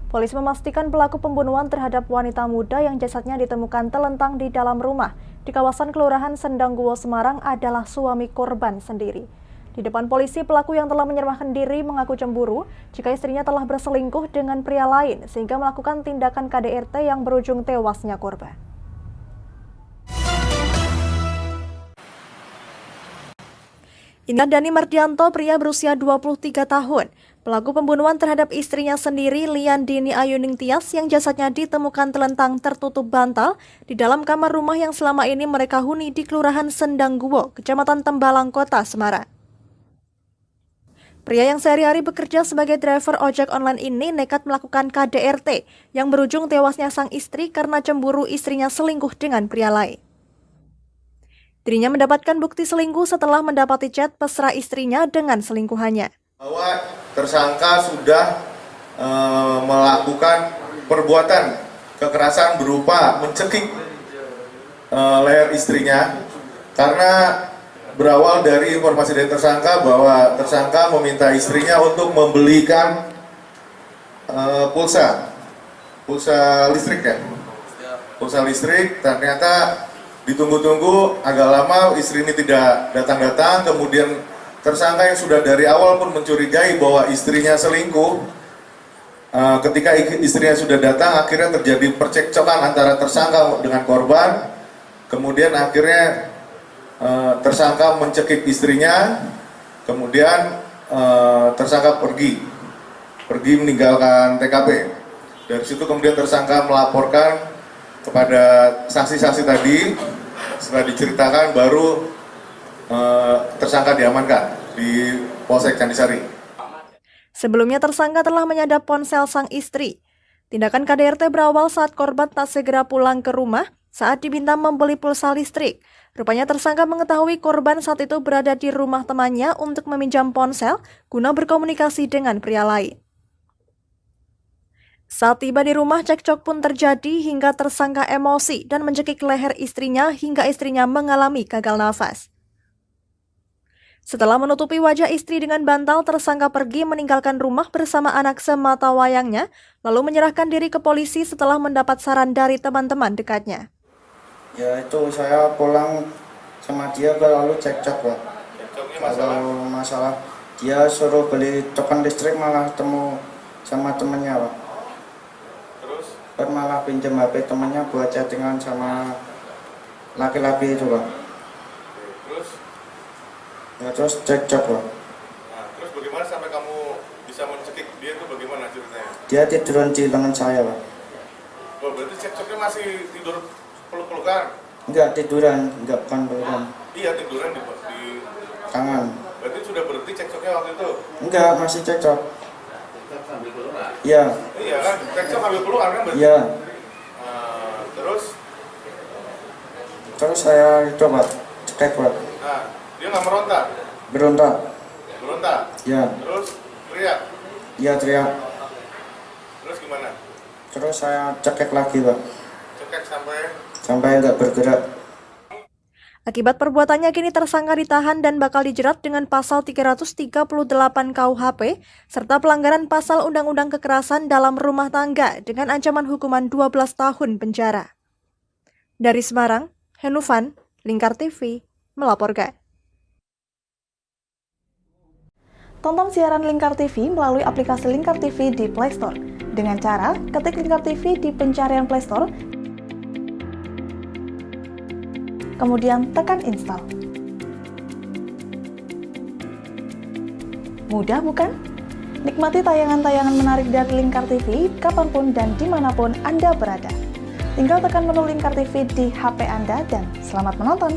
Polisi memastikan pelaku pembunuhan terhadap wanita muda yang jasadnya ditemukan telentang di dalam rumah di kawasan Kelurahan Sendangguwo, Semarang adalah suami korban sendiri. Di depan polisi, pelaku yang telah menyerahkan diri mengaku cemburu jika istrinya telah berselingkuh dengan pria lain sehingga melakukan tindakan KDRT yang berujung tewasnya korban. Inilah Dani Mardianto, pria berusia 23 tahun. Pelaku pembunuhan terhadap istrinya sendiri, Lian Dini Ayuning Tias, yang jasadnya ditemukan telentang tertutup bantal di dalam kamar rumah yang selama ini mereka huni di Kelurahan Sendangguwo, Kecamatan Tembalang, Kota Semarang. Pria yang sehari-hari bekerja sebagai driver ojek online ini nekat melakukan KDRT yang berujung tewasnya sang istri karena cemburu istrinya selingkuh dengan pria lain. Dirinya mendapatkan bukti selingkuh setelah mendapati chat mesra istrinya dengan selingkuhannya. Bahwa tersangka sudah melakukan perbuatan kekerasan berupa mencekik leher istrinya karena berawal dari informasi dari tersangka bahwa tersangka meminta istrinya untuk membelikan pulsa listrik ya. Pulsa listrik, ternyata ditunggu-tunggu agak lama istri ini tidak datang-datang, kemudian tersangka yang sudah dari awal pun mencurigai bahwa istrinya selingkuh. Ketika istrinya sudah datang, akhirnya terjadi percekcokan antara tersangka dengan korban. Kemudian akhirnya tersangka mencekik istrinya, kemudian tersangka pergi meninggalkan TKP. Dari situ kemudian tersangka melaporkan kepada saksi-saksi tadi. Setelah diceritakan baru tersangka diamankan di Polsek Candisari. Sebelumnya tersangka telah menyadap ponsel sang istri. Tindakan KDRT berawal saat korban tak segera pulang ke rumah saat diminta membeli pulsa listrik. Rupanya tersangka mengetahui korban saat itu berada di rumah temannya untuk meminjam ponsel guna berkomunikasi dengan pria lain. Saat tiba di rumah, cekcok pun terjadi hingga tersangka emosi dan mencekik leher istrinya hingga istrinya mengalami gagal nafas. Setelah menutupi wajah istri dengan bantal, tersangka pergi meninggalkan rumah bersama anak semata wayangnya, lalu menyerahkan diri ke polisi setelah mendapat saran dari teman-teman dekatnya. Ya itu saya pulang sama dia lalu cekcok Pak. Kalau masalah dia suruh beli token listrik malah temu sama temennya Pak. Malah pinjam HP temannya buat chattingan sama laki-laki itu Pak. Terus? Ya terus cekcok Pak. Nah, terus bagaimana sampai kamu bisa mencekik dia itu, bagaimana ceritanya? Dia tiduran di lengan saya Pak. Oh, berarti cekcoknya masih tidur peluk-pelukan? Enggak tiduran, enggak bukan pelukan. Iya, tiduran di tangan. Berarti sudah berhenti cekcoknya waktu itu? Enggak, masih cekcok. Iya. Iya kan, cekcok ambil pelukan kan berarti? Iya. Terus saya itu Pak, cekek Pak. Nah, dia nggak meronta? Berontak. Berontak? Iya. Terus teriak? Iya teriak. Terus gimana? Terus saya cekek lagi Pak. Cekek sampai nggak bergerak. Akibat perbuatannya kini tersangka ditahan dan bakal dijerat dengan pasal 338 KUHP serta pelanggaran pasal Undang-Undang Kekerasan dalam Rumah Tangga dengan ancaman hukuman 12 tahun penjara. Dari Semarang, Henufan, Lingkar TV, melaporkan. Tonton siaran Lingkar TV melalui aplikasi Lingkar TV di Play Store. Dengan cara ketik Lingkar TV di pencarian Play Store, kemudian tekan install. Mudah bukan? Nikmati tayangan-tayangan menarik dari Lingkar TV kapanpun dan dimanapun Anda berada. Tinggal tekan menu Lingkar TV di HP Anda dan selamat menonton!